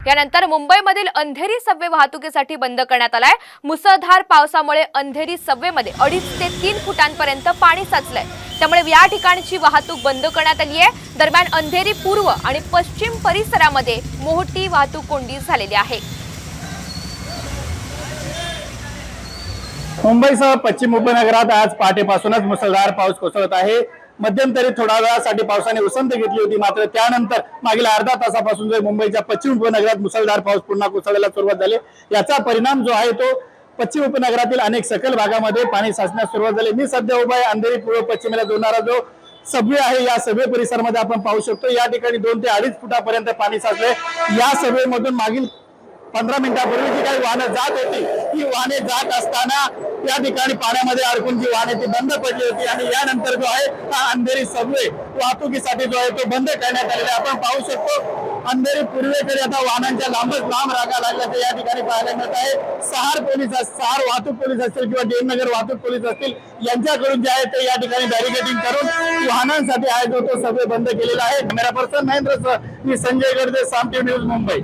यानंतर मुंबईमधील अंधेरी सबवे वाहतुकीसाठी बंद करण्यात आलाय। मुसळधार पावसामुळे अंधेरी सबवेमध्ये 2.5 ते 3 फुटांपर्यंत पाणी साचलंय। त्यामुळे या ठिकाणची वाहतूक बंद करण्यात आली आहे। दरम्यान अंधेरी पूर्व आणि पश्चिम परिसरामध्ये मोठी वाहतूक कोंडी झालेली आहे। मुंबईसह पश्चिम उपनगरात आज पहाटेपासूनच मुसळधार पाऊस कोसळत आहे। मध्यंतरी थोड्या वेळासाठी पावसाने उसंत घेतली होती, मात्र त्यानंतर मागील अर्धा तासापासून जो मुंबईच्या पश्चिम उपनगरात मुसळधार पाऊस पुन्हा कोसळायला सुरुवात झाली। याचा परिणाम जो आहे तो पश्चिम उपनगरातील अनेक सखल भागामध्ये पाणी साचण्यास सुरुवात झाली। मी सध्या उभा आहे अंधेरी पूर्व पश्चिमेला जोडणारा जो सबवे आहे, या सबवे परिसरामध्ये आपण पाहू शकतो या ठिकाणी 2 ते 2.5 फुटापर्यंत पाणी साचले। या सबवेमधून मागील 15 मिनिटांपूर्वी जी काही वाहनं जात होती, ती वाहने जात असताना या ठिकाणी पाण्यामध्ये अडकून जी वाहने ती बंद पडली होती आणि यानंतर जो आहे हा अंधेरी सबवे वाहतुकीसाठी जो आहे तो बंद करण्यात आलेला आपण पाहू शकतो। अंधेरी पूर्वेकडे आता वाहनांच्या लांब रांगा लागल्याचे या ठिकाणी पाहायला मिळत आहे। सहार वाहतूक पोलीस असतील किंवा DN नगर वाहतूक पोलीस असतील यांच्याकडून जे आहे ते या ठिकाणी बॅरिकेडिंग करून वाहनांसाठी आहे जो तो सबवे बंद केलेला आहे। कॅमेरा पर्सन महेंद्र सह मी संजय गर्दे, साम टीव्ही न्यूज, मुंबई।